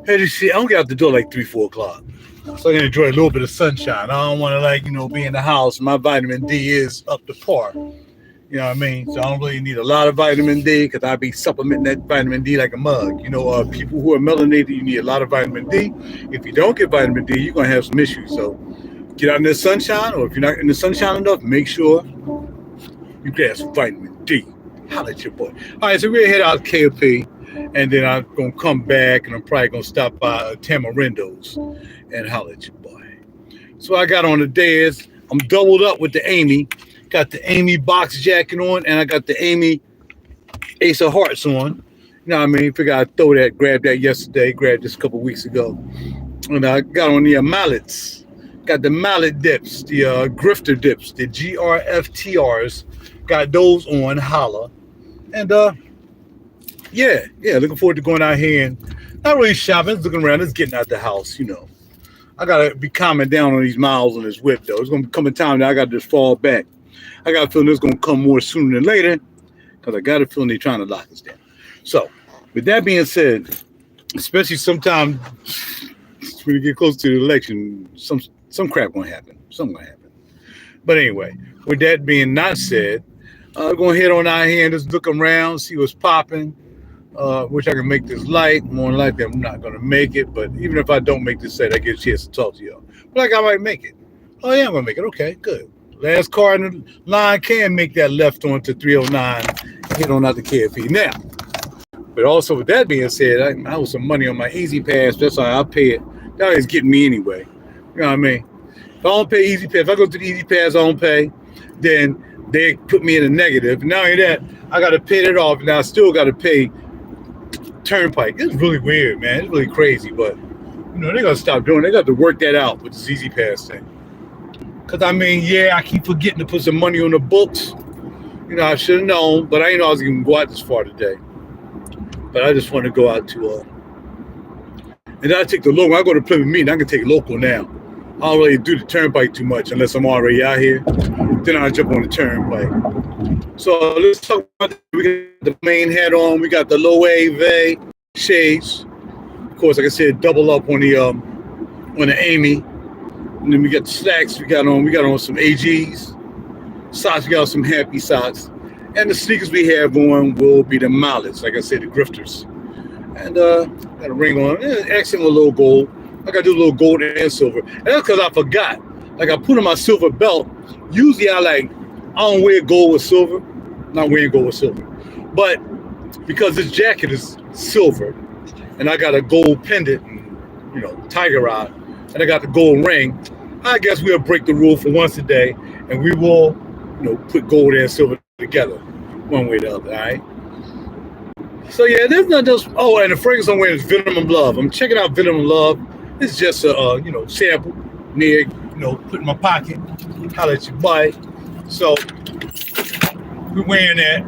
As you see, I don't get out the door like 3, 4 o'clock. So I can enjoy a little bit of sunshine. I don't want to be in the house. My vitamin D is up to par. You know what I mean? So I don't really need a lot of vitamin D because I be supplementing that vitamin D like a mug. People who are melanated, you need a lot of vitamin D. If you don't get vitamin D, you're going to have some issues. So get out in the sunshine, or if you're not in the sunshine enough, make sure you get some vitamin D. Holla at your boy. All right, so we're going to head out to KFP, and then I'm going to come back, and I'm probably going to stop by Tamarindo's and holla at your boy. So I got on the days. I'm doubled up with the Amy. Got the Amy box jacket on, and I got the Amy Ace of Hearts on. You know what I mean? Figure I'd grab that yesterday, grabbed this a couple weeks ago. And I got on the mallets. Got the mallet dips, the grifter dips, the GRFTRs. Got those on, holla. And yeah, looking forward to going out here and not really shopping, just looking around, just getting out the house, I gotta be calming down on these miles on this whip though. It's gonna come a time that I gotta just fall back. I got a feeling it's gonna come more sooner than later, because I got a feeling they're trying to lock us down. So, with that being said, especially sometime when we get close to the election, some crap gonna happen. Something gonna happen. But anyway, with that being not said, I'm gonna head on out here and just look around, see what's popping. Wish I could make this light. More than likely, I'm not gonna make it. But even if I don't make this set, I get a chance to talk to y'all. But I might make it. Oh yeah, I'm gonna make it. Okay, good. Last car in the line can make that left onto 309, head on out to KFP now. But also with that being said, I owe some money on my Easy Pass. That's why I'll pay it. That is getting me anyway. You know what I mean? If I don't pay Easy Pass, if I go to the Easy Pass, I don't pay, then they put me in a negative. And not only that, I got to pay it off, and I still got to pay Turnpike. It's really weird, man. It's really crazy, but they're gonna stop doing it. They got to work that out with this Easy Pass thing. Cause I keep forgetting to put some money on the books. I should have known, but I didn't know I was gonna go out this far today. But I just want to go out to and I take the local. I go to Plymouth Meeting, I can take local now. I don't really do the Turnpike too much unless I'm already out here. Then I jump on the Turnpike. So let's talk about we got the main hat on. We got the low A shades. Of course, like I said, double up on the Amy. And then we got the slacks. We got on some AGs. Socks. We got some happy socks. And the sneakers we have on will be the mallets. Like I said, the grifters. And got a ring on. Accent with a little gold. I got to do a little gold and silver. And that's because I forgot. Like I put on my silver belt. Usually I don't wear gold with silver. Not wearing gold with silver. But because this jacket is silver and I got a gold pendant, and, tiger rod, and I got the gold ring, I guess we'll break the rule for once a day and we will, put gold and silver together one way or the other, all right? So yeah, there's not just, and the fragrance I'm wearing is Venom of Love. I'm checking out Venom of Love. It's just a, sample near, put in my pocket. Holla at your boy. So we're wearing that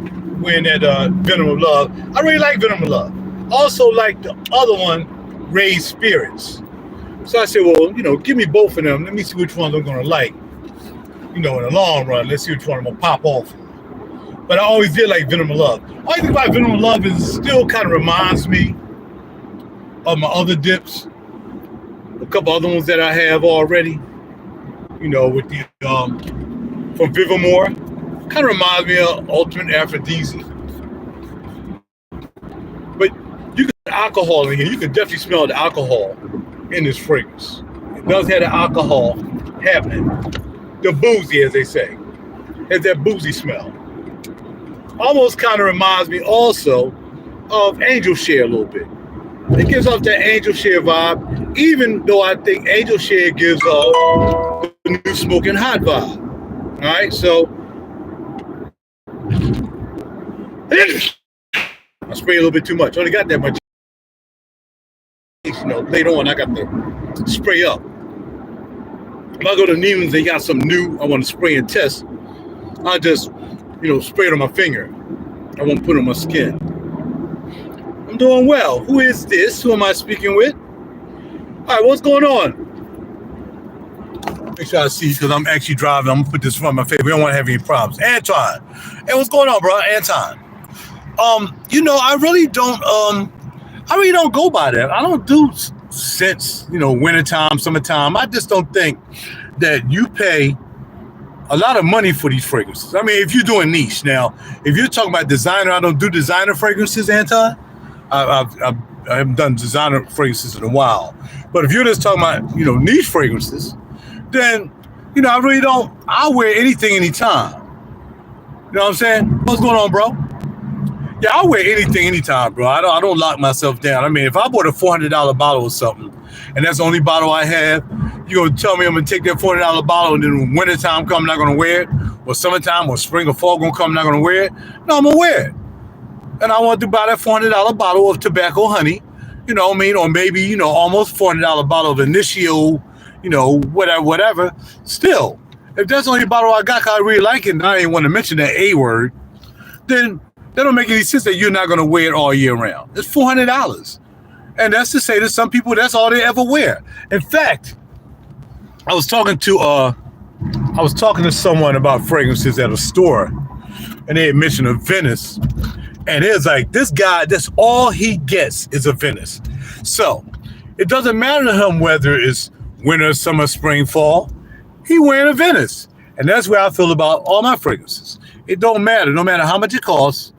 Venom of Love. I really like Venom of Love. Also like the other one, Raised Spirits. So I said, well, give me both of them. Let me see which ones I'm gonna like. In the long run, let's see which one I'm gonna pop off. But I always did like Venom of Love. All I think about Venom of Love is it still kind of reminds me of my other dips. A couple other ones that I have already. With the from Vivamore. Kind of reminds me of Ultimate Aphrodisiac. But you got alcohol in here. You can definitely smell the alcohol in this fragrance. It does have the alcohol happening. The boozy, as they say. Has that boozy smell. Almost kind of reminds me also of Angel Share a little bit. It gives off that Angel Share vibe, even though I think Angel Share gives off the New Smoking Hot vibe. All right, so I spray a little bit too much. Only got that much. Later on, I got to spray up. If I go to Neiman's, they got something new I want to spray and test. I just, spray it on my finger. I won't put it on my skin. I'm doing well. Who is this? Who am I speaking with? All right, what's going on? Make sure I see, because I'm actually driving. I'm going to put this in front of my face. We don't want to have any problems. Anton. Hey, what's going on, bro? Anton. I really don't I really don't go by that. I don't do scents, wintertime, summertime. I just don't think that you pay a lot of money for these fragrances. I mean, if you're doing niche. Now, if you're talking about designer, I don't do designer fragrances, Anton. I haven't done designer fragrances in a while. But if you're just talking about, niche fragrances, then, I really don't, I'll wear anything, anytime. You know what I'm saying? What's going on, bro? Yeah, I'll wear anything, anytime, bro. I don't lock myself down. I mean, if I bought a $400 bottle or something, and that's the only bottle I have, you're going to tell me I'm going to take that $400 bottle and then when wintertime come, I'm not going to wear it? Or summertime or spring or fall going to come, I'm not going to wear it? No, I'm going to wear it. And I want to buy that $400 bottle of tobacco honey, you know what I mean? Or maybe, almost $400 bottle of Initio, whatever. Still, if that's the only bottle I got, 'cause I really like it, and I ain't want to mention that A word, then that don't make any sense that you're not going to wear it all year round. It's $400. And that's to say that some people, that's all they ever wear. In fact, I was talking to someone about fragrances at a store, and they had mentioned a Venice. And it's like, this guy, that's all he gets is a Venice. So it doesn't matter to him whether it's winter, summer, spring, fall. He wearing a Venice. And that's where I feel about all my fragrances. It don't matter. No matter how much it costs,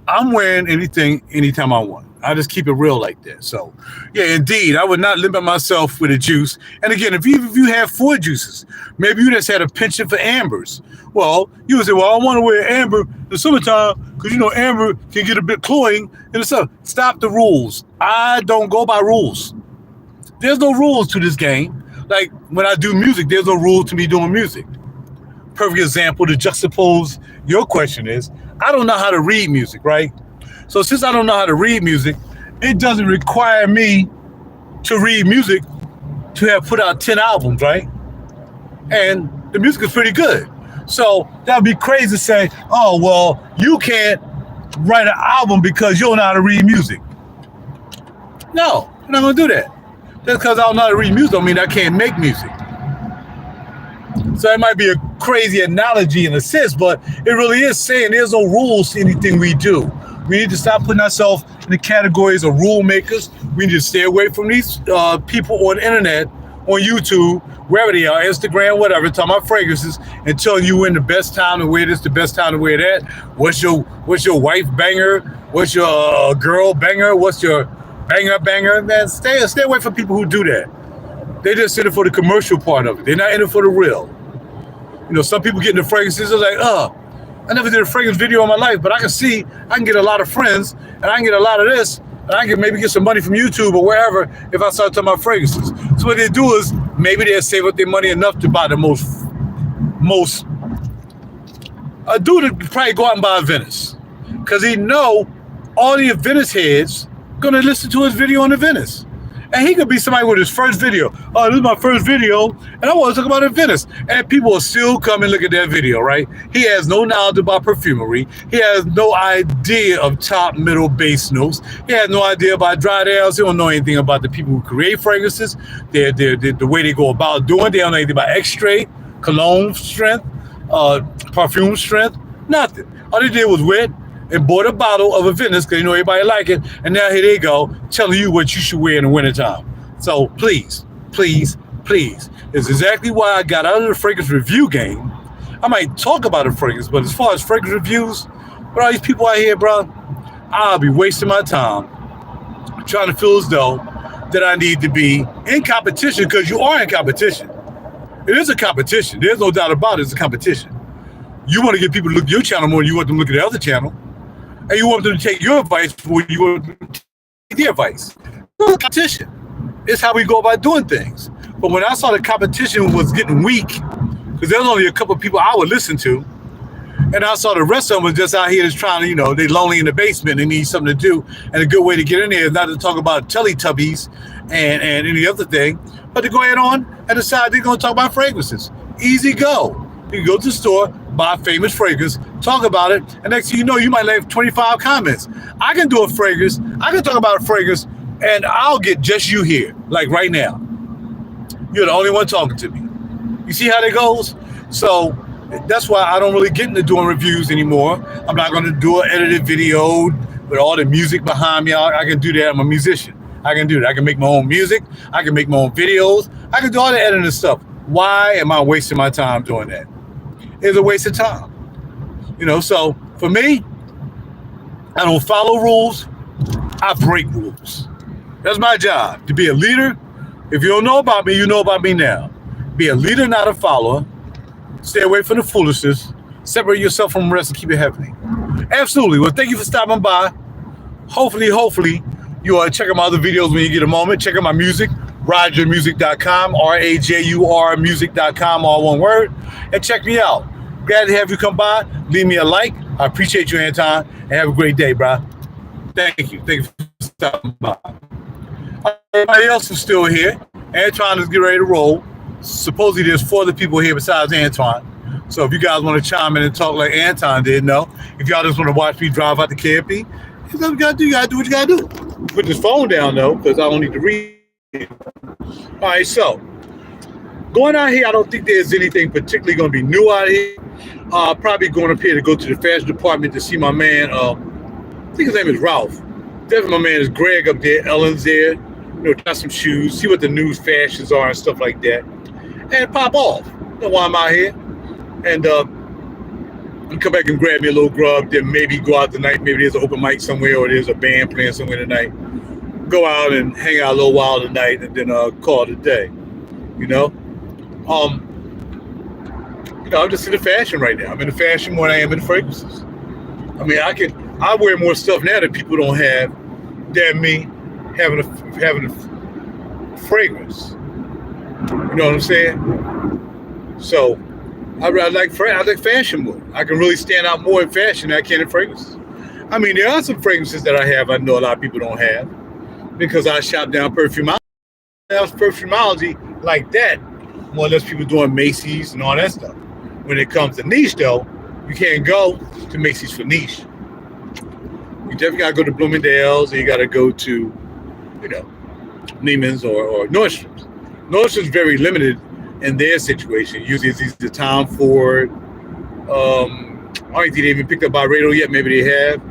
I'm wearing anything, anytime I want. I just keep it real like that. So, yeah, indeed, I would not limit myself with a juice. And again, if you have 4 juices, maybe you just had a penchant for ambers. Well, you would say, well, I want to wear amber in the summertime because, amber can get a bit cloying in the summer. Stop the rules. I don't go by rules. There's no rules to this game. Like when I do music, there's no rule to me doing music. Perfect example to juxtapose your question is, I don't know how to read music, right? So since I don't know how to read music, it doesn't require me to read music to have put out 10 albums, right? And the music is pretty good. So that'd be crazy to say, oh, well, you can't write an album because you don't know how to read music. No, I'm not gonna do that. Just because I don't know how to read music don't mean I can't make music. So it might be a crazy analogy in a sense, but it really is saying there's no rules to anything we do. We need to stop putting ourselves in the categories of rule makers. We need to stay away from these people on the internet, on YouTube, wherever they are, Instagram, whatever, talking about fragrances and telling you when the best time to wear this, the best time to wear that. What's your wife banger? What's your girl banger? What's your banger? Man, stay away from people who do that. They just in it for the commercial part of it. They're not in it for the real. Some people get into fragrances, they're like, I never did a fragrance video in my life, but I can see I can get a lot of friends and I can get a lot of this and I can maybe get some money from YouTube or wherever if I start talking about fragrances. So what they do is maybe they'll save up their money enough to buy the most a dude would probably go out and buy a Venice because he know all the Venice heads gonna listen to his video on the Venice. And he could be somebody with his first video. Oh, this is my first video, and I want to talk about a Venice. And people will still come and look at that video, right? He has no knowledge about perfumery. He has no idea of top, middle, base notes. He has no idea about dry downs. He don't know anything about the people who create fragrances, the way they go about doing it. They don't know anything about extrait, cologne strength, perfume strength, nothing. All they did was wet and bought a bottle of a Venice because everybody like it, and now here they go telling you what you should wear in the wintertime. So please, it's exactly why I got out of the fragrance review game. I might talk about a fragrance, but as far as fragrance reviews, but all these people out here, bro, I'll be wasting my time trying to feel as though that I need to be in competition because you are in competition. It is a competition. There's no doubt about it. It's a competition. You want to get people to look at your channel more than you want them to look at the other channel. And you want them to take your advice before you want them to take their advice. It's competition. It's how we go about doing things. But when I saw the competition was getting weak, because there's only a couple of people I would listen to, and I saw the rest of them was just out here just trying to, they lonely in the basement, they need something to do, and a good way to get in there is not to talk about Teletubbies and any other thing, but to go ahead on and decide they're going to talk about fragrances. Easy go. You can go to the store, buy a famous fragrance, talk about it, and next thing you know, you might leave 25 comments. I can do a fragrance, I can talk about a fragrance, and I'll get just you here, like right now. You're the only one talking to me. You see how that goes? So that's why I don't really get into doing reviews anymore. I'm not going to do an edited video, with all the music behind me. I can do that. I'm a musician. I can do that. I can make my own music. I can make my own videos. I can do all the editing stuff. Why am I wasting my time doing that? It's a waste of time. So for me, I don't follow rules. I break rules. That's my job, to be a leader. If you don't know about me, you know about me now. Be a leader, not a follower. Stay away from the foolishness. Separate yourself from the rest and keep it heavenly. Absolutely. Well, thank you for stopping by. Hopefully, you check out my other videos when you get a moment. Check out my music, RaJuRmusic.com, RaJuR music.com, all one word. And check me out. Glad to have you come by. Leave me a like. I appreciate you, Anton. And have a great day, bro. Thank you. Thank you for stopping by. Everybody else is still here. Antoine is getting ready to roll. Supposedly there's 4 other people here besides Antoine. So if you guys want to chime in and talk like Anton did, if y'all just want to watch me drive out the KFP, that's what you gotta do. You gotta do what you gotta do. Put this phone down though, because I don't need to read it. All right, so going out here, I don't think there's anything particularly going to be new out here. Probably going up here to go to the fashion department to see my man. I think his name is Ralph. Definitely my man is Greg up there. Ellen's there. Try some shoes, see what the new fashions are and stuff like that, and pop off. While I'm out here, and come back and grab me a little grub. Then maybe go out tonight. Maybe there's an open mic somewhere, or there's a band playing somewhere tonight. Go out and hang out a little while tonight, and then call it a day. I'm just in the fashion right now. I'm in the fashion more than I am in the fragrances. I mean, I wear more stuff now that people don't have than me having a fragrance. You know what I'm saying? So I like fashion more. I can really stand out more in fashion than I can in fragrances. I mean, there are some fragrances that I have I know a lot of people don't have because I shop down perfumology. Perfumology like that, more or less people doing Macy's and all that stuff. When it comes to niche, though, you can't go to Macy's for niche. You definitely got to go to Bloomingdale's, and you got to go to, Neiman's or Nordstrom's. Nordstrom's very limited in their situation. Usually it's either Tom Ford. I don't think they even picked up by Byredo yet. Maybe they have.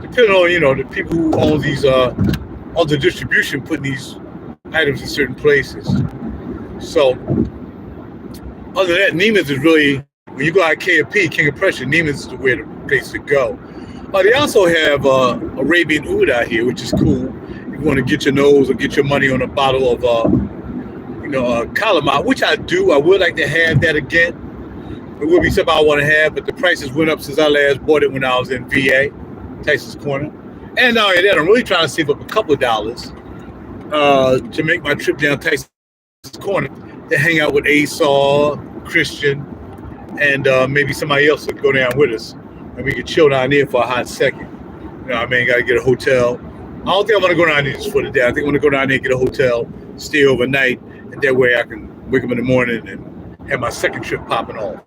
Depending on, the people who own these, all the distribution, putting these items in certain places. So, other than that, Neiman's is really, when you go out KFP, King of Prussia, Neiman's is the place to go. They also have Arabian Oud out here, which is cool. If you want to get your nose or get your money on a bottle of, Calamar, which I do. I would like to have that again. It would be something I want to have, but the prices went up since I last bought it when I was in VA, Tyson's Corner. And not only that, I'm really trying to save up a couple of dollars to make my trip down Tyson's Corner to hang out with Esau, Christian, and maybe somebody else would go down with us. And we could chill down there for a hot second. Got to get a hotel. I don't think I want to go down there just for the day. I think I want to go down there and get a hotel, stay overnight, and that way I can wake up in the morning and have my second trip popping off.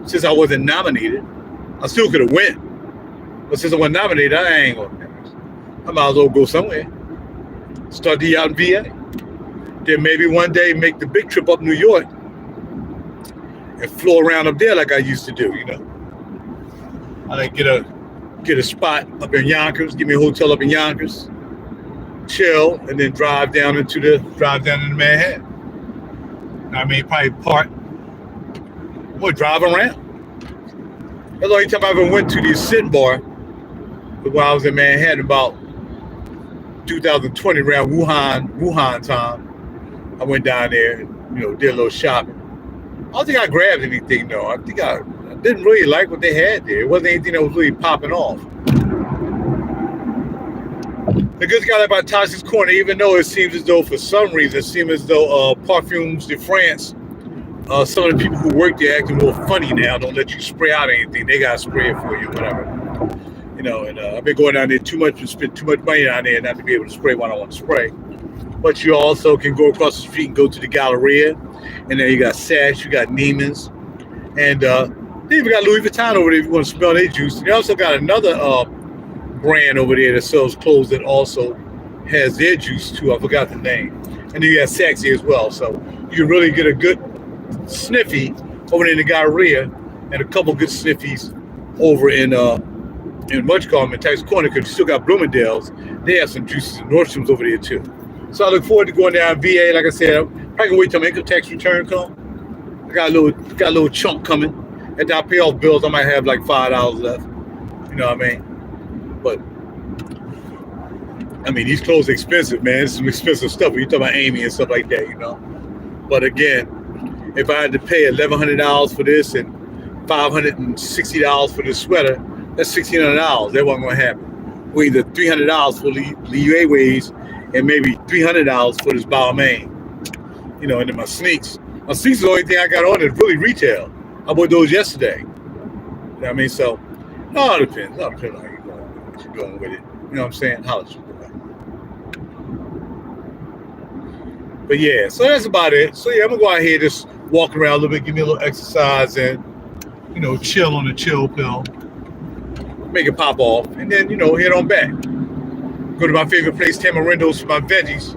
Since I wasn't nominated, I still could have went. But since I wasn't nominated, I ain't going to. I might as well go somewhere. Start the out in VA. Then maybe one day make the big trip up New York and floor around up there like I used to do, I like get a spot up in Yonkers, give me a hotel up in Yonkers, chill, and then drive down into Manhattan. I mean, probably park or drive around. That's the only time I ever went to the Sin Bar when I was in Manhattan about 2020 around Wuhan time. I went down there and, did a little shopping. I don't think I grabbed anything though. I think I didn't really like what they had there. It wasn't anything that was really popping off. The good thing about Tyson's Corner, even though it seems as though for some reason, Parfums de France, some of the people who work there acting more funny now, don't let you spray out anything. They got to spray it for you, whatever. And I've been going down there too much and spend too much money down there not to be able to spray what I want to spray. But you also can go across the street and go to the Galleria. And then you got Sash, you got Neiman's. And they even got Louis Vuitton over there if you want to smell their juice. They also got another brand over there that sells clothes that also has their juice too. I forgot the name. And then you got Sexy as well. So you can really get a good sniffy over there in the Galleria and a couple good sniffies over in in Muchcomb in Texas Corner, because you still got Bloomingdale's. They have some juices and Nordstrom's over there too. So I look forward to going down VA. Like I said, I'm probably gonna wait till my income tax return come. I got a little chunk coming. After I pay off bills, I might have like $5 left. You know what I mean? But I mean, these clothes are expensive, man. It's some expensive stuff. When you talk about Amy and stuff like that, you know. But again, if I had to pay $1,100 for this and $560 for this sweater, that's $1,600. That wasn't gonna happen. Or either $300 for Lee Ways and maybe $300 for this Balmain. You know, and then my sneaks. My sneaks is the only thing I got on that's really retail. I bought those yesterday. You know what I mean? So, it all depends. It all depends on how you're going, what you're doing with it. You know what I'm saying? Holla at you. But yeah, so that's about it. So yeah, I'm gonna go out here, just walk around a little bit, give me a little exercise and, you know, chill on the chill pill. Make it pop off, and then, you know, head on back. Go to my favorite place, Tamarindo's, for my veggies.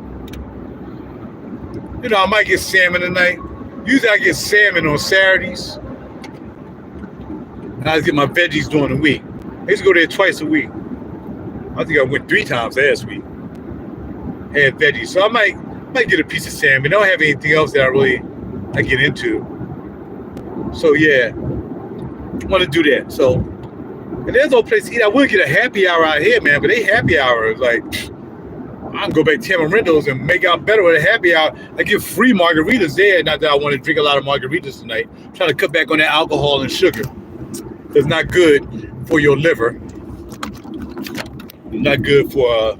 You know, I might get salmon tonight. Usually I get salmon on Saturdays. And I get my veggies during the week. I used to go there twice a week. I think I went 3 times last week. Had veggies. So I might get a piece of salmon. I don't have anything else that I get into. So yeah, I want to do that. So, and there's no place to eat. I would get a happy hour out here, man, but they happy hour is like, I can go back to Tamarindo's and make out better with a happy hour. I get free margaritas there. Not that I want to drink a lot of margaritas tonight. I'm trying to cut back on that alcohol and sugar. It's not good for your liver. Not good for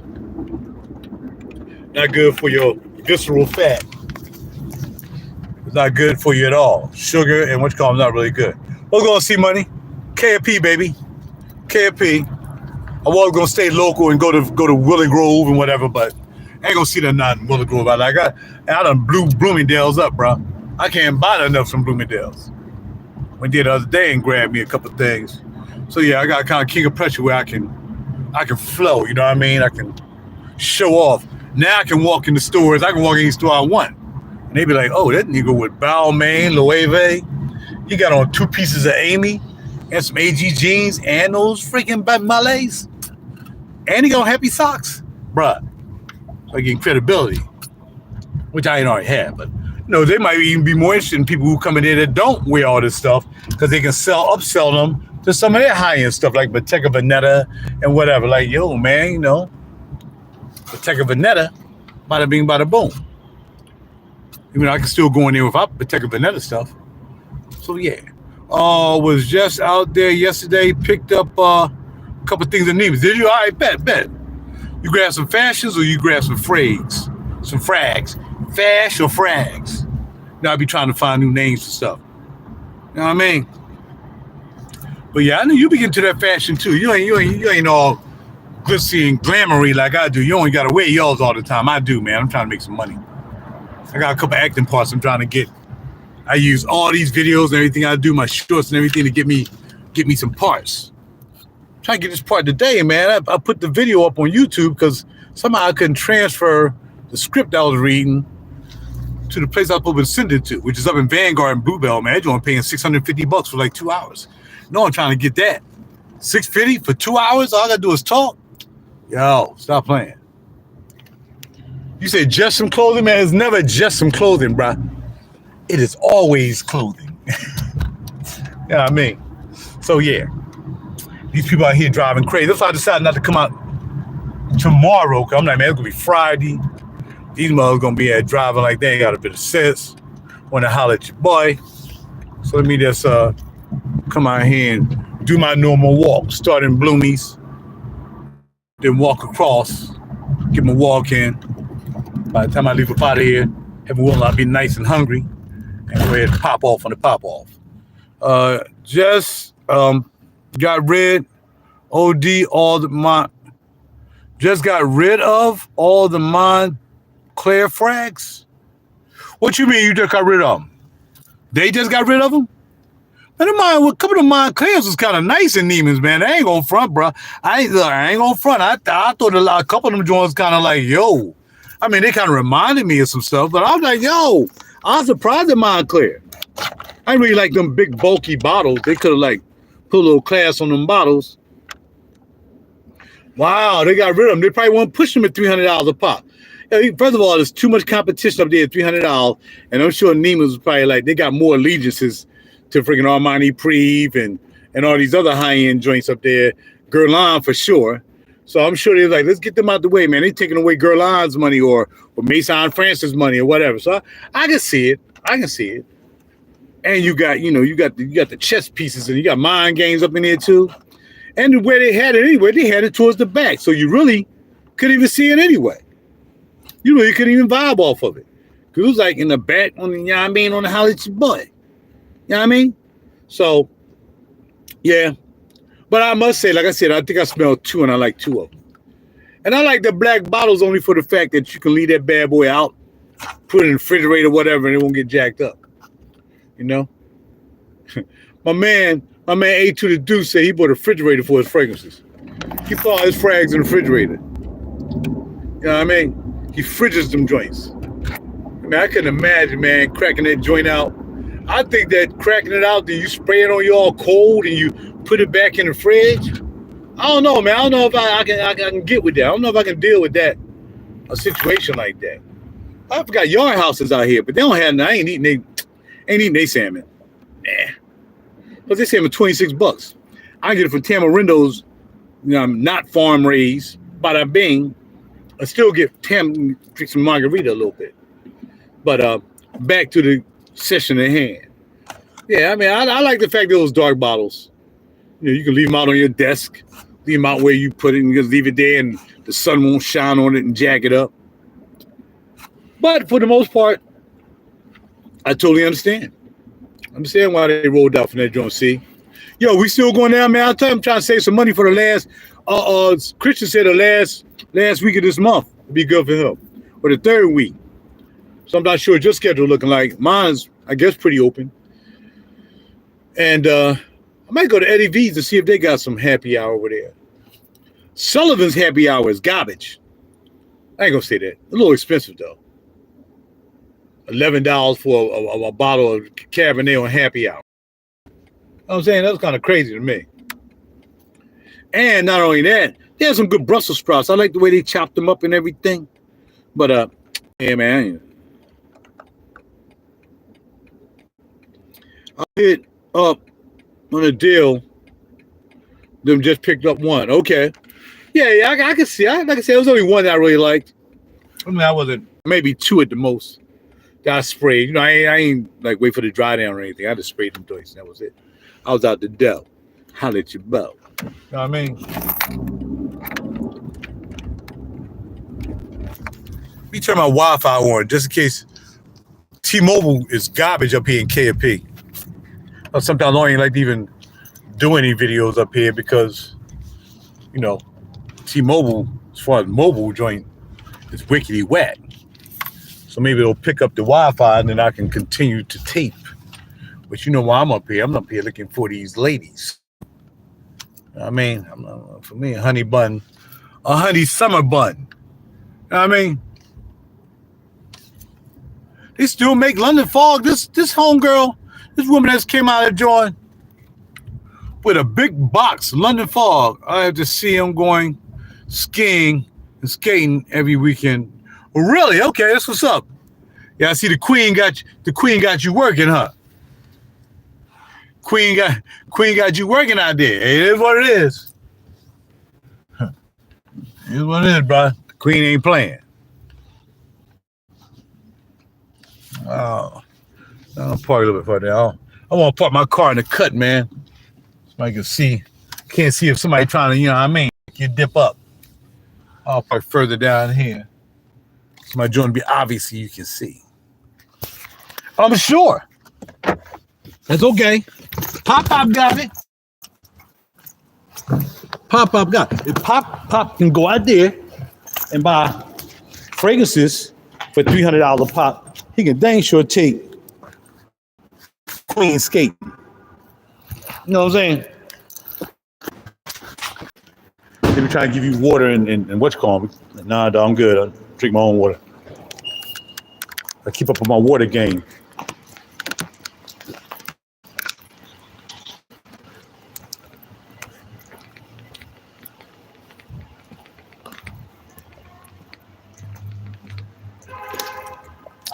your visceral fat. It's not good for you at all. Sugar and what's called not really good. We're gonna see money. KFP, baby. KFP. I was gonna stay local and go to Willow Grove and whatever, but I ain't gonna see that not in Willow Grove. I done blew Bloomingdale's up, bro. I can't buy enough from Bloomingdale's. Went there the other day and grabbed me a couple things. So yeah, I got kind of king of pressure where I can flow. You know what I mean? I can show off. Now I can walk in the stores. I can walk in any store I want. And they be like, oh, that nigga with Balmain, Loewe. He got on 2 pieces of Amy and some AG jeans and those freaking Malays. And he got happy socks. Bruh. So I get credibility, which I ain't already had. But, you know, they might even be more interested in people who come in there that don't wear all this stuff because they can upsell them to some of their high-end stuff like Bottega Veneta and whatever. Like, yo, man, you know, Bottega Veneta, bada bing, bada boom. Even though I can still go in there without Bottega Veneta stuff. So, yeah. Was just out there yesterday, picked up a couple things in Neiman's. Did you? All right, bet. You grab some fashions or you grab some frags? Some frags. Fash or frags? Now I be trying to find new names for stuff. You know what I mean? But yeah, I know you be getting to that fashion too. You ain't all glitzy and glamoury like I do. You only gotta wear yours all the time. I do, man. I'm trying to make some money. I got a couple acting parts I'm trying to get. I use all these videos and everything I do, my shorts and everything to get me some parts. I'm trying to get this part today, man. I put the video up on YouTube because somehow I couldn't transfer the script I was reading to the place I was supposed to send it to, which is up in Vanguard and Bluebell, man. They're only paying $650 for like 2 hours. No, I'm trying to get that. $650 for 2 hours? All I gotta do is talk? Yo, stop playing. You say just some clothing, man. It's never just some clothing, bruh. It is always clothing. You know what I mean? So yeah, these people out here driving crazy. That's why I decided not to come out tomorrow. Cause I'm like, man, it's gonna be Friday. These mothers gonna be at driving like they ain't got a bit of sense. Want to holler at your boy. So let me just come out here and do my normal walk. Start in Bloomies, then walk across, get my walk in. By the time I leave up out of here, heaven will not be nice and hungry, and go ahead and pop off on the pop off. Just got rid of all the Montclair frags. What you mean you just got rid of them? They just got rid of them? Man, a couple of Montclairs was kind of nice in Neiman's, man. I ain't gonna front, bro. I ain't gonna front. I thought a couple of them joints kind of like, yo. I mean, they kind of reminded me of some stuff, but I was like, yo, I was surprised at Montclair. I didn't really like them big, bulky bottles. They could have, like, put a little class on them bottles. Wow, they got rid of them. They probably won't push them at $300 a pop. First of all, there's too much competition up there at $300, and I'm sure Neiman's probably like they got more allegiances to freaking Armani Preve and all these other high-end joints up there. Guerlain for sure. So I'm sure they're like, let's get them out the way, man. They're taking away Guerlain's money or Maison Francis money or whatever. So I can see it. I can see it. And you got the chess pieces and you got mind games up in there too. And the way they had it anyway, they had it towards the back. So you really couldn't even see it anyway. You really couldn't even vibe off of it. Because it was like in the back on the, you know what I mean, on the Hollywood butt. You know what I mean? So, yeah. But I must say, like I said, I think I smelled two and I like two of them. And I like the black bottles only for the fact that you can leave that bad boy out, put it in the refrigerator, whatever, and it won't get jacked up. You know? my man A to the Deuce said he bought a refrigerator for his fragrances. He put all his frags in the refrigerator. You know what I mean? He fridges them joints. I mean, I couldn't imagine, man, cracking that joint out. I think that cracking it out, then you spray it on you all cold and you put it back in the fridge. I don't know, man. I don't know if I can get with that. I don't know if I can deal with that, a situation like that. I forgot yard houses out here, but they don't have. I ain't eating they salmon. Nah, but they salmon $26. I get it from Tamarindo's, you know, not farm raised. Bada bing. I still get drink some margarita a little bit. But back to the session at hand. Yeah, I mean, I like the fact that those dark bottles. You know, you can leave them out on your desk, leave them out where you put it, and just leave it there, and the sun won't shine on it and jack it up. But for the most part, I totally understand. I understand why they rolled out from that joint. See, yo, we still going down, man. I'm trying to save some money for the last. Christian said the last week of this month would be good for him, or the third week. So I'm not sure what your schedule looking like. Mine's, I guess, pretty open. And I might go to Eddie V's to see if they got some happy hour over there. Sullivan's happy hour is garbage. I ain't gonna say that. A little expensive though. $11 for a bottle of Cabernet on happy hour. You know what I'm saying? That's kind of crazy to me. And not only that, they have some good Brussels sprouts. I like the way they chop them up and everything. But yeah, man. I hit up on a deal. Them just picked up one. Okay. Yeah, I can see. Like I said, there was only one that I really liked. I mean, I wasn't, maybe two at the most. That I sprayed. You know, I ain't like wait for the dry down or anything. I just sprayed them joints. That was it. I was out the dough. Holla at your bow. You know what I mean? Let me turn my Wi-Fi on just in case. T-Mobile is garbage up here in KFP. Sometimes I don't even like to even do any videos up here because, you know, T-Mobile, as far as mobile joint, is wickedy whack. So maybe it'll pick up the Wi-Fi and then I can continue to tape. But you know why I'm up here? I'm up here looking for these ladies. I mean, for me, a honey summer bun. You know what I mean? They still make London Fog. This homegirl, this woman that's came out of joint with a big box, London Fog. I have to see him going skiing and skating every weekend. Really? Okay, that's what's up. Yeah, I see the queen got you working, huh? Queen got you working out there. It is what it is. It is what it is, bro. The queen ain't playing. Oh, I'll park a little bit further. I want to park my car in the cut, man. So I can see. Can't see if somebody trying to, you know what I mean, you dip up. I'll park further down here. So my joint be obvious so you can see. I'm sure. That's okay. Pop got it. Pop got it. If Pop can go out there and buy fragrances for $300 a pop, he can dang sure take Queen skating. You know what I'm saying? They be trying to give you water and what you call them. Nah, dog, I'm good. I drink my own water. I keep up with my water game.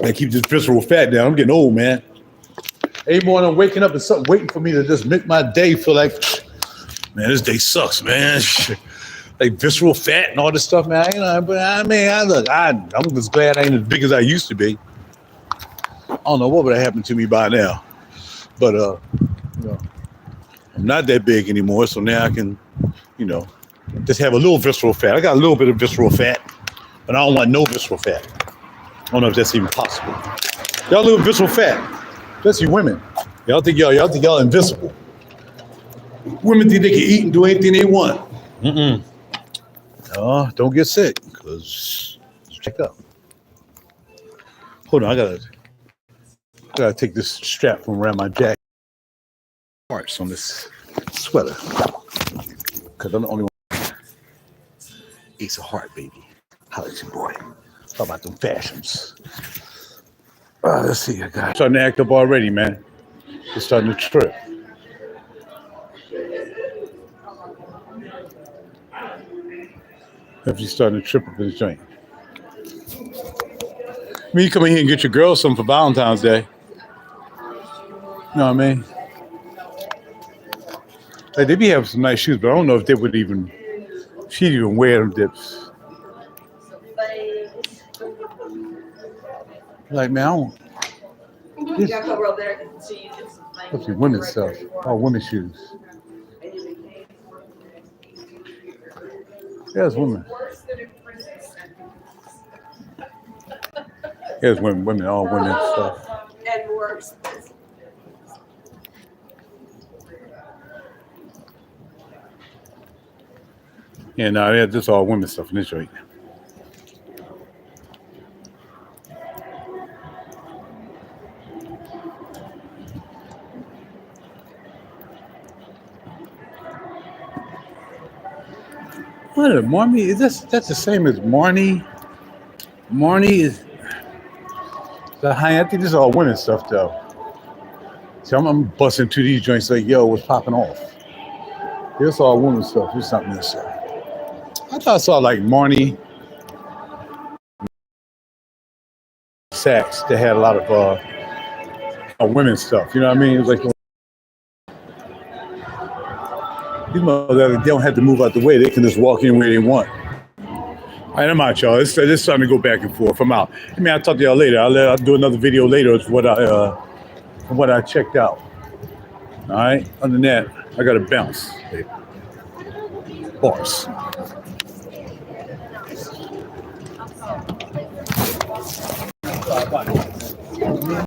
I keep this visceral fat down. I'm getting old, man. Every morning I'm waking up and something waiting for me to just make my day feel like, man, this day sucks, man. Like visceral fat and all this stuff, man. You know, but I'm just glad I ain't as big as I used to be. I don't know what would have happened to me by now, but you know, I'm not that big anymore, so now I can, you know, just have a little visceral fat. I got a little bit of visceral fat, but I don't want no visceral fat. I don't know if that's even possible. Y'all little visceral fat, especially women. Y'all think y'all invincible. Women think they can eat and do anything they want. Don't get sick, because check up. Hold on, I gotta take this strap from around my jacket. Parts on this sweater, because I'm the only one. Ace of heart, baby. Holla at your boy. How about them fashions? Let's see, I got starting to act up already, man. It's starting to trip. If you're starting to trip up in the joint. I mean, you come in here and get your girl something for Valentine's Day. You know what I mean? Like, they be having some nice shoes, but I don't know if they would even, she'd even wear them dips. Like, man, I don't. This, what's the women's stuff? Oh, women's shoes. There's women. There's women, all women stuff. And worse. Yeah, no, yeah, this all women stuff in this joint. What is Marnie? Is that's the same as Marnie? Marnie is the high. I think this is all women stuff though. So I'm busting through these joints like, yo, what's popping off? This all women stuff. There's something else. I thought I saw like Marnie Saks that had a lot of women's stuff. You know what I mean? It was like these motherfuckers, they don't have to move out the way. They can just walk in where they want. All right, I'm out, y'all. It's time to go back and forth. I'm out. I mean, I'll talk to y'all later. I'll do another video later of what I checked out. All right. Other than that, I got to bounce. Bars.